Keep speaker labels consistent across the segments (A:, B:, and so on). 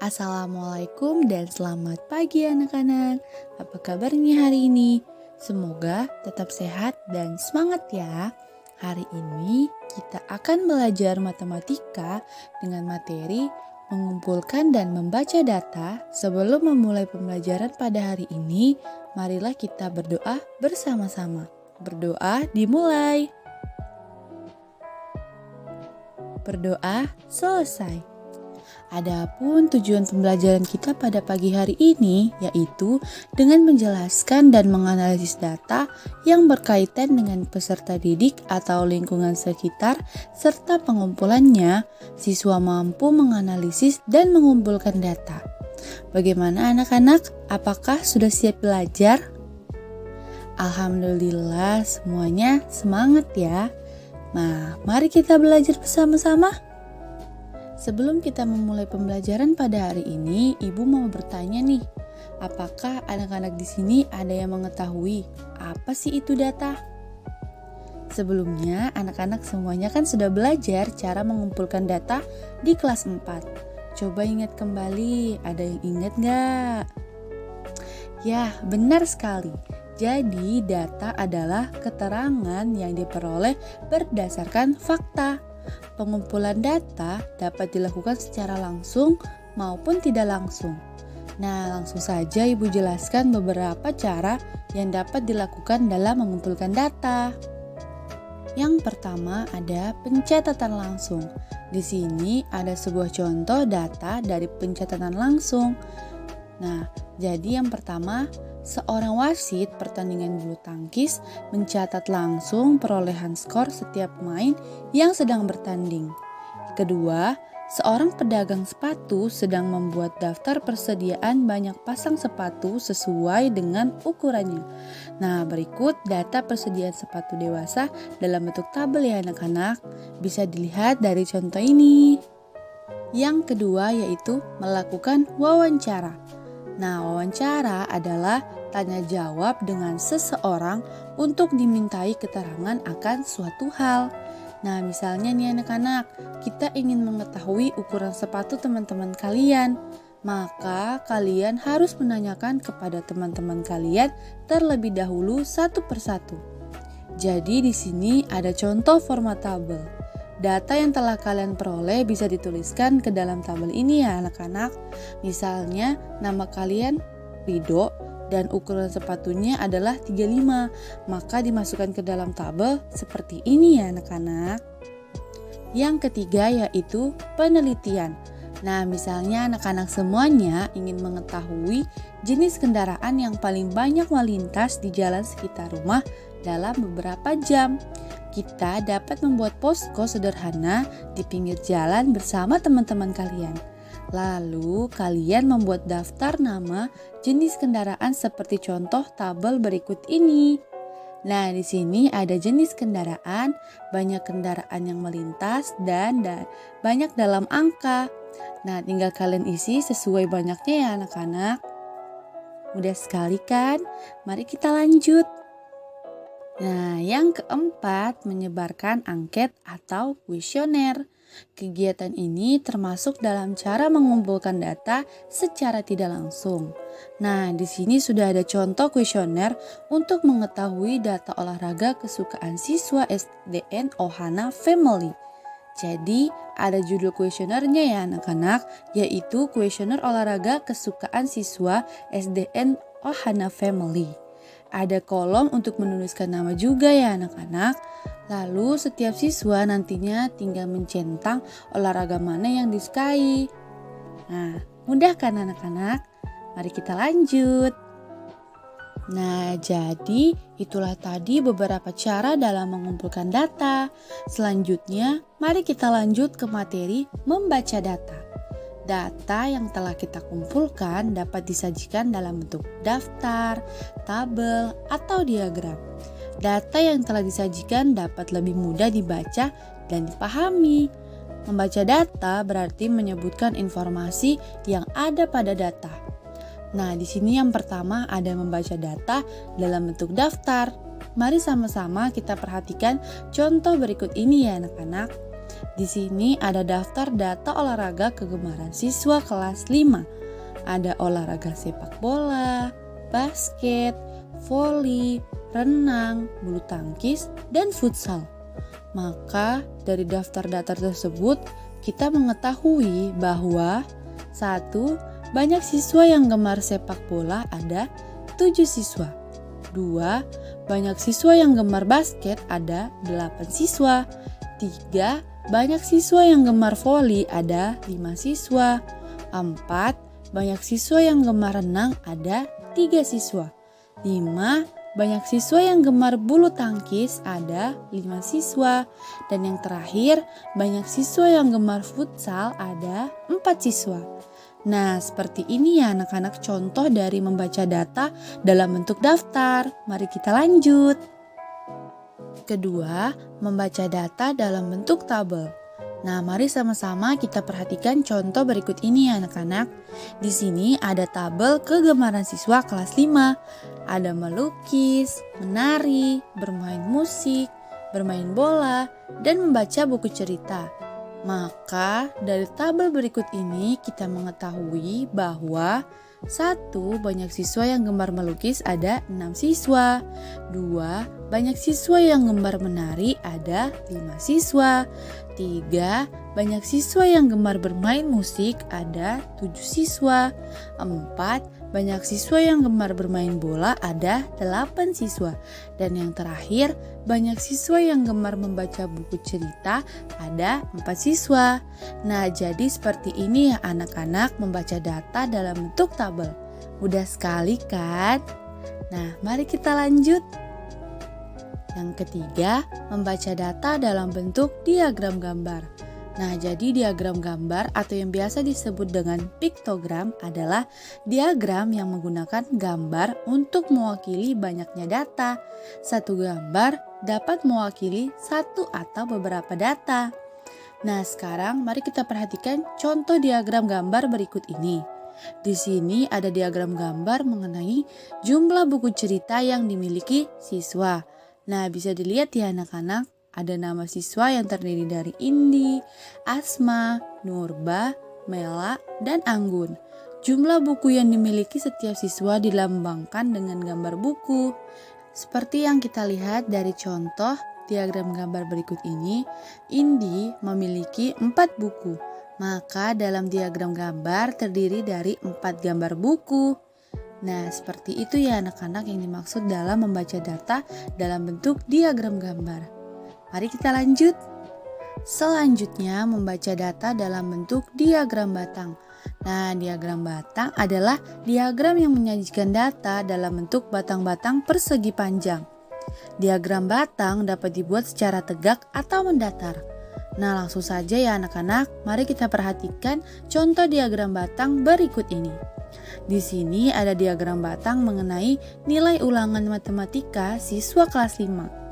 A: Assalamualaikum dan selamat pagi anak-anak. Apa kabarnya hari ini? Semoga tetap sehat dan semangat ya. Hari ini kita akan belajar matematika dengan materi mengumpulkan dan membaca data. Sebelum memulai pembelajaran pada hari ini, marilah kita berdoa bersama-sama. Berdoa dimulai. Berdoa selesai. Adapun tujuan pembelajaran kita pada pagi hari ini yaitu dengan menjelaskan dan menganalisis data yang berkaitan dengan peserta didik atau lingkungan sekitar serta pengumpulannya, siswa mampu menganalisis dan mengumpulkan data. Bagaimana anak-anak? Apakah sudah siap belajar? Alhamdulillah semuanya semangat ya. Nah, mari kita belajar bersama-sama. Sebelum kita memulai pembelajaran pada hari ini, Ibu mau bertanya nih, apakah anak-anak di sini ada yang mengetahui apa sih itu data? Sebelumnya, anak-anak semuanya kan sudah belajar cara mengumpulkan data di kelas 4. Coba ingat kembali, ada yang ingat nggak? Ya, benar sekali. Jadi, data adalah keterangan yang diperoleh berdasarkan fakta. Pengumpulan data dapat dilakukan secara langsung maupun tidak langsung. Nah, langsung saja Ibu jelaskan beberapa cara yang dapat dilakukan dalam mengumpulkan data. Yang pertama ada pencatatan langsung. Di sini ada sebuah contoh data dari pencatatan langsung. Nah, jadi yang pertama, seorang wasit pertandingan bulu tangkis mencatat langsung perolehan skor setiap pemain yang sedang bertanding. Kedua, seorang pedagang sepatu sedang membuat daftar persediaan banyak pasang sepatu sesuai dengan ukurannya. Nah, berikut data persediaan sepatu dewasa dalam bentuk tabel ya anak-anak. Bisa dilihat dari contoh ini. Yang kedua yaitu melakukan wawancara. Nah, wawancara adalah tanya jawab dengan seseorang untuk dimintai keterangan akan suatu hal. Nah, misalnya nih anak-anak, kita ingin mengetahui ukuran sepatu teman-teman kalian. Maka kalian harus menanyakan kepada teman-teman kalian terlebih dahulu satu persatu. Jadi di sini ada contoh format tabel. Data yang telah kalian peroleh bisa dituliskan ke dalam tabel ini ya anak-anak. Misalnya nama kalian Rido dan ukuran sepatunya adalah 35. Maka dimasukkan ke dalam tabel seperti ini ya anak-anak. Yang ketiga yaitu penelitian. Nah, misalnya anak-anak semuanya ingin mengetahui jenis kendaraan yang paling banyak melintas di jalan sekitar rumah dalam beberapa jam. Kita dapat membuat posko sederhana di pinggir jalan bersama teman-teman kalian. Lalu kalian membuat daftar nama jenis kendaraan seperti contoh tabel berikut ini. Nah, di sini ada jenis kendaraan, banyak kendaraan yang melintas dan banyak dalam angka. Nah, tinggal kalian isi sesuai banyaknya ya anak-anak. Mudah sekali kan? Mari kita lanjut. Nah, yang keempat, menyebarkan angket atau kuesioner. Kegiatan ini termasuk dalam cara mengumpulkan data secara tidak langsung. Nah, di sini sudah ada contoh kuesioner untuk mengetahui data olahraga kesukaan siswa SDN Ohana Family. Jadi, ada judul kuesionernya ya anak-anak, yaitu kuesioner olahraga kesukaan siswa SDN Ohana Family. Ada kolom untuk menuliskan nama juga ya anak-anak. Lalu setiap siswa nantinya tinggal mencentang olahraga mana yang disukai. Nah, mudah kan anak-anak? Mari kita lanjut. Nah, jadi itulah tadi beberapa cara dalam mengumpulkan data. Selanjutnya, mari kita lanjut ke materi membaca data. Data yang telah kita kumpulkan dapat disajikan dalam bentuk daftar, tabel, atau diagram. Data yang telah disajikan dapat lebih mudah dibaca dan dipahami. Membaca data berarti menyebutkan informasi yang ada pada data. Nah, di sini yang pertama ada membaca data dalam bentuk daftar. Mari sama-sama kita perhatikan contoh berikut ini ya anak-anak. Di sini ada daftar data olahraga kegemaran siswa kelas 5. Ada olahraga sepak bola, basket, voli, renang, bulu tangkis, dan futsal. Maka dari daftar data tersebut kita mengetahui bahwa 1. Banyak siswa yang gemar sepak bola ada 7 siswa. 2. Banyak siswa yang gemar basket ada 8 siswa. 3. Banyak siswa yang gemar voli ada 5 siswa. 4. Banyak siswa yang gemar renang ada 3 siswa. 5. Banyak siswa yang gemar bulu tangkis ada 5 siswa. Dan yang terakhir, banyak siswa yang gemar futsal ada 4 siswa. Nah, seperti ini ya anak-anak contoh dari membaca data dalam bentuk daftar. Mari kita lanjut. Kedua, membaca data dalam bentuk tabel. Nah, mari sama-sama kita perhatikan contoh berikut ini ya anak-anak. Di sini ada tabel kegemaran siswa kelas 5. Ada melukis, menari, bermain musik, bermain bola, dan membaca buku cerita. Maka dari tabel berikut ini kita mengetahui bahwa 1. Banyak siswa yang gemar melukis ada 6 siswa. 2. Banyak siswa yang gemar menari ada 5 siswa. 3. Banyak siswa yang gemar bermain musik ada 7 siswa. 4. Banyak siswa yang gemar bermain bola ada 8 siswa. Dan yang terakhir, banyak siswa yang gemar membaca buku cerita ada 4 siswa. Nah, jadi seperti ini ya anak-anak membaca data dalam bentuk tabel. Mudah sekali kan? Nah, mari kita lanjut. Yang ketiga, membaca data dalam bentuk diagram gambar. Nah, jadi diagram gambar atau yang biasa disebut dengan piktogram adalah diagram yang menggunakan gambar untuk mewakili banyaknya data. Satu gambar dapat mewakili satu atau beberapa data. Nah, sekarang mari kita perhatikan contoh diagram gambar berikut ini. Di sini ada diagram gambar mengenai jumlah buku cerita yang dimiliki siswa. Nah, bisa dilihat ya anak-anak. Ada nama siswa yang terdiri dari Indi, Asma, Nurba, Mela, dan Anggun. Jumlah buku yang dimiliki setiap siswa dilambangkan dengan gambar buku. Seperti yang kita lihat dari contoh diagram gambar berikut ini, Indi memiliki 4 buku. Maka dalam diagram gambar terdiri dari 4 gambar buku. Nah, seperti itu ya anak-anak yang dimaksud dalam membaca data dalam bentuk diagram gambar. Mari kita lanjut. Selanjutnya membaca data dalam bentuk diagram batang. Nah, diagram batang adalah diagram yang menyajikan data dalam bentuk batang-batang persegi panjang. Diagram batang dapat dibuat secara tegak atau mendatar. Nah, langsung saja ya anak-anak, mari kita perhatikan contoh diagram batang berikut ini. Di sini ada diagram batang mengenai nilai ulangan matematika siswa kelas 5.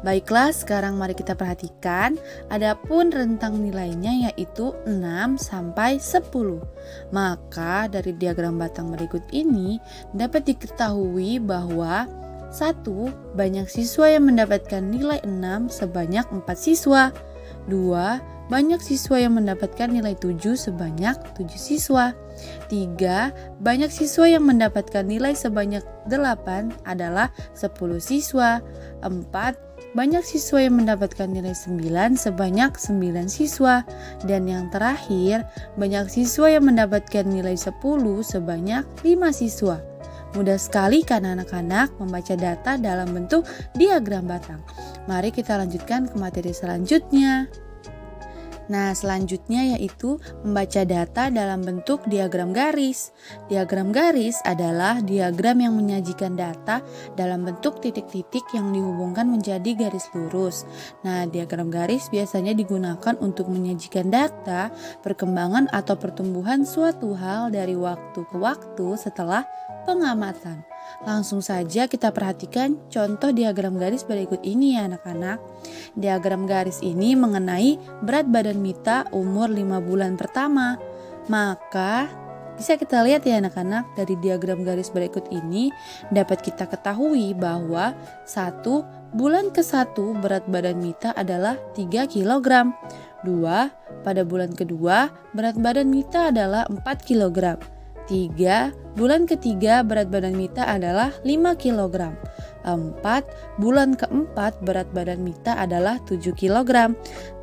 A: Baiklah, sekarang mari kita perhatikan. Adapun rentang nilainya yaitu 6 sampai 10. Maka dari diagram batang berikut ini dapat diketahui bahwa 1. Banyak siswa yang mendapatkan nilai 6 sebanyak 4 siswa. 2. Banyak siswa yang mendapatkan nilai 7 sebanyak 7 siswa. 3. Banyak siswa yang mendapatkan nilai sebanyak 8 adalah 10 siswa. 4. Banyak siswa yang mendapatkan nilai 9 sebanyak 9 siswa. Dan yang terakhir, banyak siswa yang mendapatkan nilai 10 sebanyak 5 siswa. Mudah sekali kan anak-anak membaca data dalam bentuk diagram batang. Mari kita lanjutkan ke materi selanjutnya. Nah, selanjutnya yaitu membaca data dalam bentuk diagram garis. Diagram garis adalah diagram yang menyajikan data dalam bentuk titik-titik yang dihubungkan menjadi garis lurus. Nah, diagram garis biasanya digunakan untuk menyajikan data perkembangan atau pertumbuhan suatu hal dari waktu ke waktu setelah pengamatan. Langsung saja kita perhatikan contoh diagram garis berikut ini ya anak-anak. Diagram garis ini mengenai berat badan Mita umur 5 bulan pertama. Maka bisa kita lihat ya anak-anak, dari diagram garis berikut ini dapat kita ketahui bahwa 1 bulan ke-1 berat badan Mita adalah 3 kg. 2. Pada bulan kedua, berat badan Mita adalah 4 kg. 3. Bulan ketiga, berat badan Mita adalah 5 kg. 4. Bulan keempat, berat badan Mita adalah 7 kg.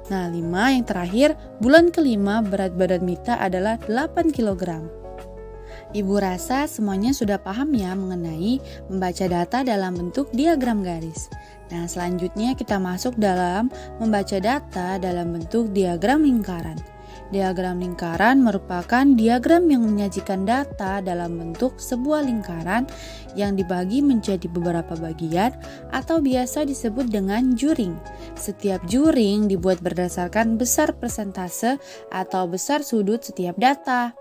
A: Nah, 5 yang terakhir, bulan kelima, berat badan Mita adalah 8 kg. Ibu rasa semuanya sudah paham ya mengenai membaca data dalam bentuk diagram garis. Nah, selanjutnya kita masuk dalam membaca data dalam bentuk diagram lingkaran. Diagram lingkaran merupakan diagram yang menyajikan data dalam bentuk sebuah lingkaran yang dibagi menjadi beberapa bagian atau biasa disebut dengan juring. Setiap juring dibuat berdasarkan besar persentase atau besar sudut setiap data.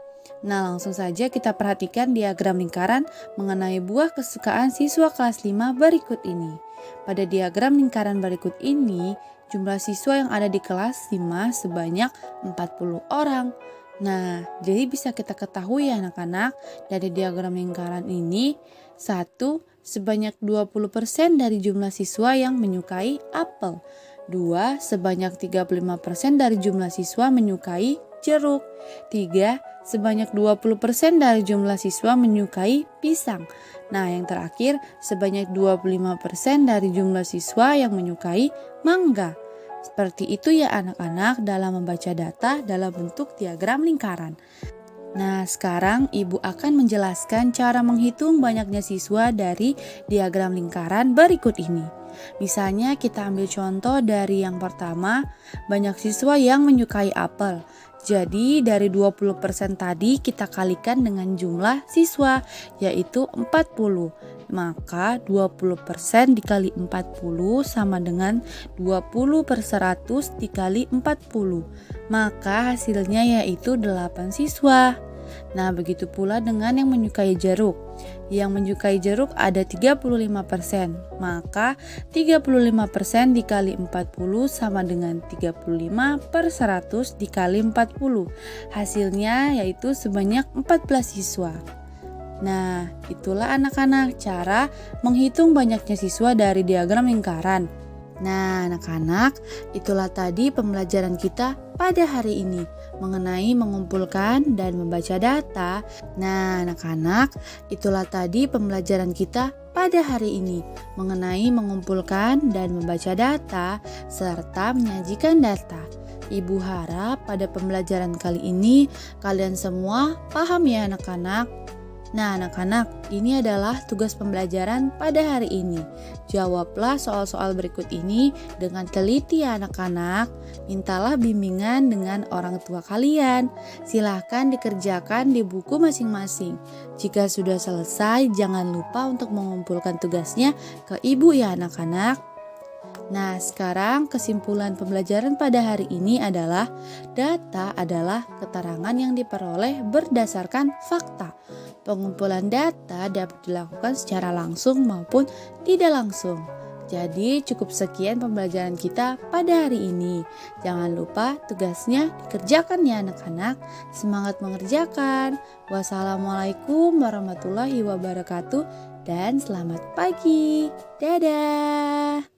A: Nah, langsung saja kita perhatikan diagram lingkaran mengenai buah kesukaan siswa kelas 5 berikut ini. Pada diagram lingkaran berikut ini, jumlah siswa yang ada di kelas 5 sebanyak 40 orang. Nah, jadi bisa kita ketahui ya anak-anak, dari diagram lingkaran ini, 1. Sebanyak 20% dari jumlah siswa yang menyukai apel. 2. Sebanyak 35% dari jumlah siswa menyukai jeruk. 3. Sebanyak 20% dari jumlah siswa menyukai pisang. Nah, yang terakhir, sebanyak 25% dari jumlah siswa yang menyukai mangga. Seperti itu ya anak-anak dalam membaca data dalam bentuk diagram lingkaran. Nah, sekarang Ibu akan menjelaskan cara menghitung banyaknya siswa dari diagram lingkaran berikut ini. Misalnya kita ambil contoh dari yang pertama, banyak siswa yang menyukai apel. Jadi dari 20% tadi kita kalikan dengan jumlah siswa, yaitu 40. Maka 20% dikali 40 sama dengan 20/100 dikali 40. Maka hasilnya yaitu 8 siswa. Nah, begitu pula dengan yang menyukai jeruk. Yang menyukai jeruk ada 35%. Maka 35% dikali 40 sama dengan 35/100 dikali 40. Hasilnya yaitu sebanyak 14 siswa. Nah, itulah anak-anak cara menghitung banyaknya siswa dari diagram lingkaran. Nah, anak-anak, itulah tadi pembelajaran kita pada hari ini mengenai mengumpulkan dan membaca data. Nah, anak-anak, itulah tadi pembelajaran kita pada hari ini mengenai mengumpulkan dan membaca data serta menyajikan data. Ibu harap pada pembelajaran kali ini kalian semua paham ya anak-anak. Nah anak-anak, ini adalah tugas pembelajaran pada hari ini. Jawablah soal-soal berikut ini dengan teliti ya anak-anak. Mintalah bimbingan dengan orang tua kalian. Silahkan dikerjakan di buku masing-masing. Jika sudah selesai, jangan lupa untuk mengumpulkan tugasnya ke ibu ya anak-anak. Nah, sekarang kesimpulan pembelajaran pada hari ini adalah data adalah keterangan yang diperoleh berdasarkan fakta. Pengumpulan data dapat dilakukan secara langsung maupun tidak langsung. Jadi cukup sekian pembelajaran kita pada hari ini. Jangan lupa tugasnya dikerjakan ya anak-anak. Semangat mengerjakan. Wassalamualaikum warahmatullahi wabarakatuh dan selamat pagi. Dadah.